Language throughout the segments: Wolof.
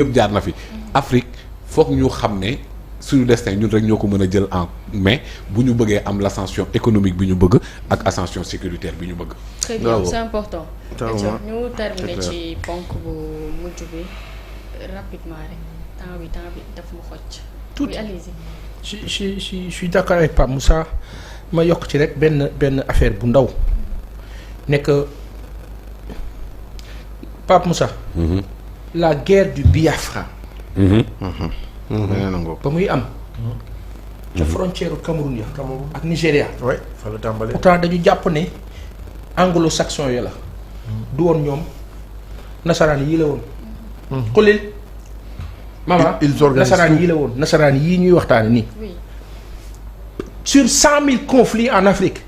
yëpp jaar na fi. Afrique foog ñu xam ne suñu destin ñun rek ñoo ko mën a jël en mais bu ñu bëggee am l'ascension économique bi ñu bëgg ak ascension sécuritaire bi ñu bëgg. très bien c'est important. ñu terminer ci ponk bu mujj bi rapidement rek temps bi daf mu xocc. tout oui allez-y. je suis d'accord avec Pape Moussa ma yokk ci rek benn affaire bu ndaw nekk Pape Moussa. La guerre du Biafra. ba muy am. ca frontière Cameroun ya. ak Nigéria. oui fa la tàmbalee. pourtant dañu jàpp ne anglo-saxon yi la. du woon ñoom nasaraan yii la woon. xulil. maman nasaraan yii la woon nasaraan yii ñuy waxtaane nii. oui. Sur 100 000 conflits en Afrique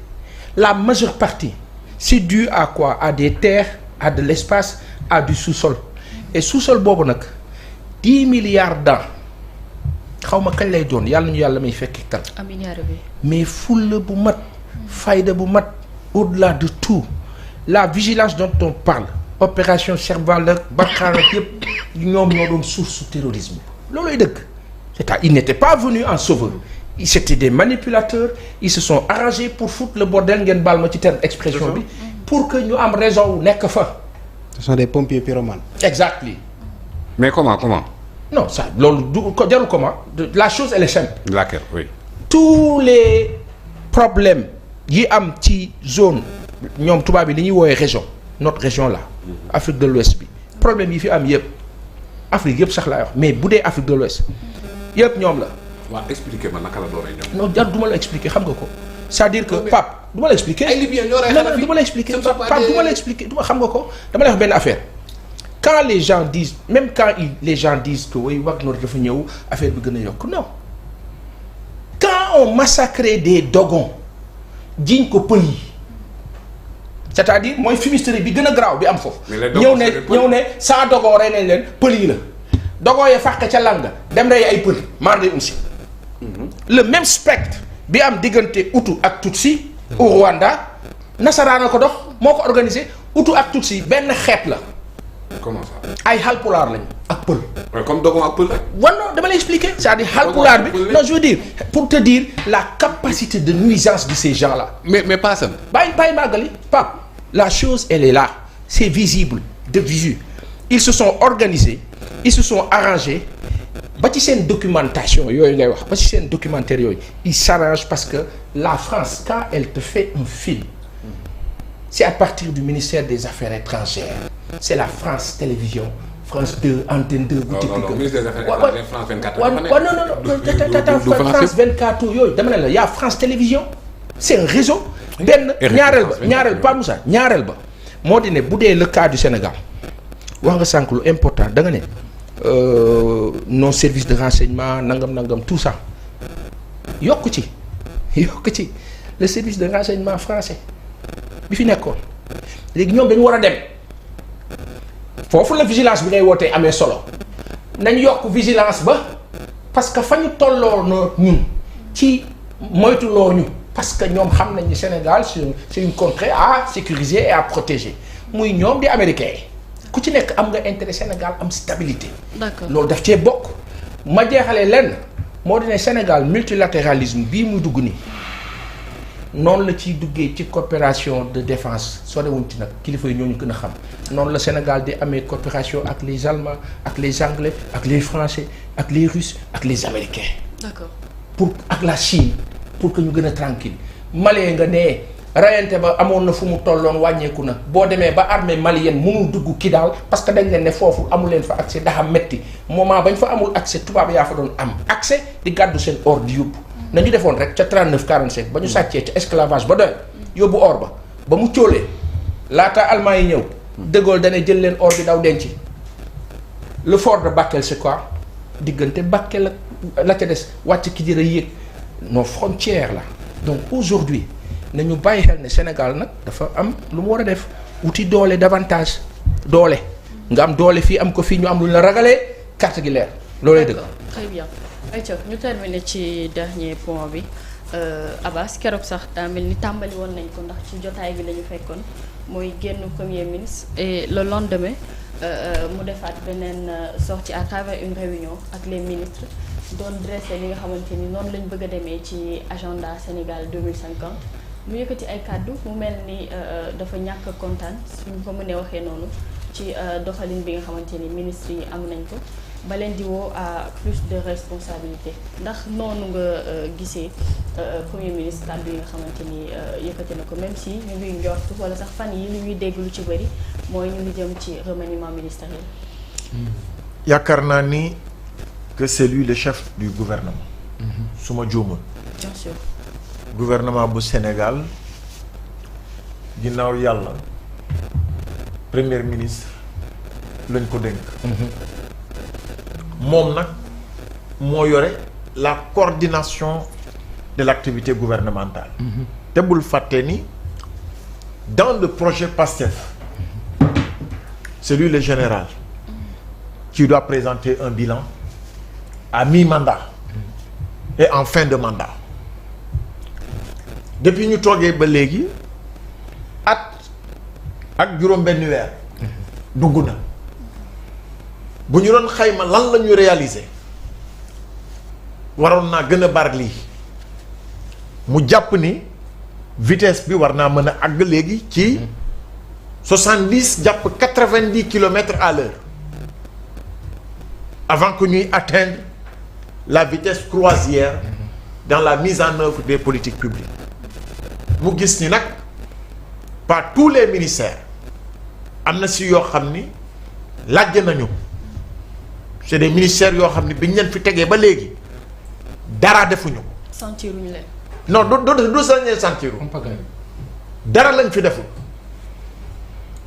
la majeure partie c'est dû à quoi? À des terres, à de l'espace, à du sous-sol. Et sous-sol boobu nag 10 milliards d'ans xaw ma kañ lay doon yàlla ñu yàlla may fekki tal. amiin yaa rabbi. mais fulla bu mat fayda bu mat au-delà de tout la vigilance dont on parle opération Serval ak Barkhane ak yëpp ñoom ñoo doon source su terrorisme looluy dëgg c'est-à-dire ils n'étaient pas venus en sauveur c'était des manipulateurs ils se sont arrangés pour foutre le bordel ngeen baal ma ci terme expression bi pour que ñu am raison wu nekk fa. Ce sont des pompiers pyromanes. Exactly. mais comment. non ça loolu du ko jarul comment la chose elle est simple. laquelle oui. tous les problèmes yi am ci zone ñoom tubaab yi li ñuy woowee région notre région là Afrique de l'Ouest bi problème yi fi am yëpp Afrique yëpp sax laay wax mais bu dee Afrique de l'Ouest yëpp ñoom la. waaw expliquer ma naka la dooree ñoom. non jar du ma la expliquer xam nga ko c'est-à-dire que Pape du ma la expliquer. ay Libyens ñoo rey non du ma la expliquer Pape du ma la expliquer du ma xam nga ko dama lay wax benn affaire. quand les gens disent même quand les gens disent que way Wagner dafa ñëw affaire bi gën a yokk non quand on massacrait des Dogons jiñ ko pël yi c'est-à-dire mooy fumisterie bi gën a garaaw bi am foofu. ñëw ne 100 Dogons rey nañ leen pël yi la Dogons ya fàq ca langa dem rey ay pël mande si le même spectre bi am diggante Hutu ak Tutsi au Rwanda nasaraan ko dox moo ko organisé Hutu ak Tutsi benn xeet la. comment ça. ay halpulaar lañu ak pël. comme Dogon ak pël rek. non dama lay expliquer c'est-à-dire halpulaar bi non je veux dire pour te dire la capacité de nuisance de ces gens-là. mais pas ça. bàyyi màggali Pape la chose elle est là c'est visible de visu ils se sont organisés ils se sont arrangés ba ci seen documentation yooyu ngay wax ba ci seen documentaire yooyu ils s'arrangent parce que la France quand elle te fait un film c'est à partir du ministère des Affaires étrangères c'est la France Télévision France 2 Antenne 2 bu typique non ministère des Affaires étrangères France 24. non France 24 yooyu dama ne la y'a France Télévision c'est un réseau benn ñaareel pas Moussa ñaareel ba moo di ne bu dee le cas du Sénégal wax nga sànq lu important da nga ne nos services de renseignement nangam tout ça yokk ci le service de renseignement français bi fi nekkoon léegi ñoom dañu war a dem foofu la vigilance bi ngay wootee amee solo nañ yokk vigilance ba parce que fa ñu tolloo noo ñun ci moytuloo ñu parce que ñoom xam nañ ni Sénégal c'est une contrée à sécuriser et à protéger muy ñoom di américains yi ku ci nekk am nga intérêt Sénégal am stabilité. D'accord. loolu daf cee bokk ma jeexalee lenn moo di ne Sénégal multilatéralisme bii muy dugg nii noonu la ciy duggee ci coopération de défense sorewuñ ci nag kilifa yi ñooñu gën a xam noonu la Sénégal di amee coopération ak les Allemands ak les Anglais ak les Français ak les Russes ak les Américains. D'accord. pour ak la Chine pour que ñu gën a tranquille Mali nga nee rayante ba amoon na fu mu tolloon wàññeeku na boo demee ba armée malienne mënul dugg kii daal parce que dañ leen ne foofu amul leen fa accès daxa metti moment bañ fa amul accès tubaab yaa fa doon am accès di gàddu seen or di yóbbu nañu defoon rek ca 39 45 ba ñu sàccee ca esclavage ba doy yóbbu or ba mu cóolee laata allemand yi ñëw De Gaulle dana jël leen or bi daw denc le fort de Bakel c'est quoi diggante Bakel la ca des wàcc ki jëra yéeg nos frontières là donc aujourd'hui nañu bàyyi xel ne Sénégal nag dafa am lu mu war a def wuti doole davantage doole nga am doole fii am ko fii ñu am lu ñu la ragalee carte gi leer loolay dëgg. Très bien ayca ñu terminer ci dernier point bi Abass keroog sax daa mel ni tàmbali woon nañ ko ndax ci jotaay bi la ñu fekkoon mooy génn premier ministre et le lendemain mu defaat beneen sortie à travers une réunion ak les ministres doon dressé li nga xamante ni noonu lañ bëgg a demee ci agenda Sénégal 2050 mu yëkkati ay kàddu mu mel ni dafa ñàkk kontaan suñ ko mënee waxee noonu ci doxalin bi nga xamante ni ministres yi am nañ ko ba leen di woo à plus de responsabilité ndax noonu nga gisee premier ministre kàddu yi nga xamante ni yëkkati na ko même si ñu ngi njort wala sax fan yi li ñuy dégg lu ci bëri mooy ñu ngi jëm ci remaniement ministériel. yaakaar naa ni que c'est lui le chef du gouvernement. su ma juumul. bien sûr. gouvernement bu Sénégal ginnaaw yàlla premier ministre lañ ko dénk. moom nag moo yore la coordination de l'activité gouvernementale. te bul fàtte ni dans le projet PASTEF c'est lui le général qui doit présenter un bilan à mi-mandat et en fin de mandat depuis ñu toogee ba léegi at ak juróom-benn weer dugg na bu ñu doon xayma lan la ñu réaliser waroon naa gën a bari lii mu jàpp ni vitesse bi war naa mën a àgg léegi ci 70 jàpp 90 kilomètres à l'heure avant que ñuy atteindre la vitesse croisière dans la mise en œuvre des politiques publiques mu gis ni nag pas tous les ministères am na si yoo xam ni laaj nañu c'est des ministères yoo xam ni biñ leen fi tegee ba léegi dara defuñu ko. sentiruñu leen. non du sañ leen sentiru dara lañ fi deful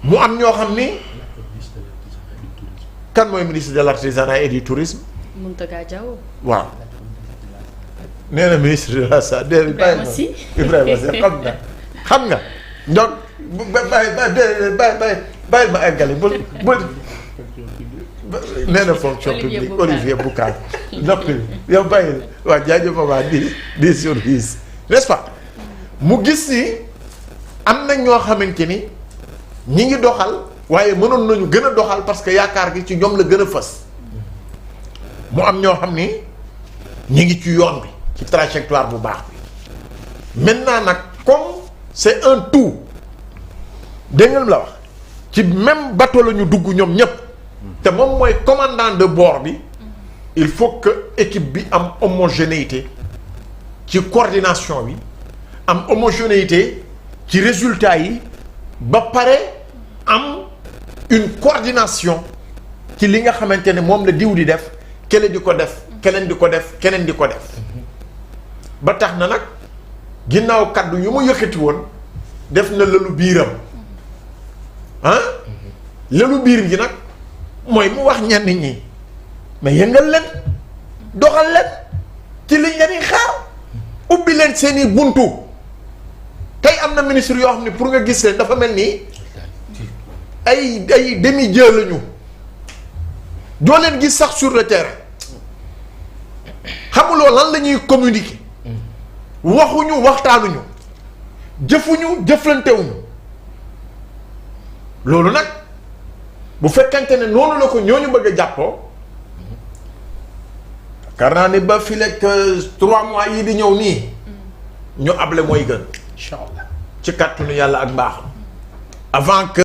mu am ñoo xam ni kan mooy ministre de l'artisanat et du tourisme. Mountaga Diaw. waaw nee na ministre de la santé. Ibrahima Sy Ibrahima Sy xam nga donc bàyyi ma eggale bul nee na fonction publique Olivier Boucar noppi yow bàyyi waa jaajëf waa di service n'est-ce pas mu gis ni am na ñoo xamante ni ñi ngi doxal waaye mënoon nañu gën a doxal parce que yaakaar gi ci ñoom la gën a fës mu am ñoo xam ni ñi ngi ci yoon bi ci trajectoire bu baax bi maintenant nag comme c'est un tout dégg nga la wax ci même bateau la ñu dugg ñoom ñépp te moom mooy commandant de bord bi il faut que équipe bi am homogénéité ci coordination bi am homogénéité ci résultats yi ba pare am une coordination ci li nga xamante ne moom la diw di def kele di ko def keneen di ko def keneen di ko def ba tax na nag ginnaaw kaddu yu mu yëkkati woon def na lëlu biiram ah lëlu biir gi nag mooy mu wax ñenn ñi mais yëngal leen doxal leen ci liñ leen di xaar ubbi leen seeni buntu tey am na ministre yoo xam ne pour nga gis leen dafa mel ni ay demi-dieu lañu doo leen gis sax sur le terrain xamuloo lan la ñuy communiquer waxuñu waxtaanuñu jëfuñu jëflantewuñu loolu nag bu fekkente ne noonu la ko ñooñu bëgg a jàppoo kar naa ni ba fi lekk 3 mois yi di ñëw nii ñu able mooy gën. incha allah ci kàttanu yàlla ak mbaaxam avant que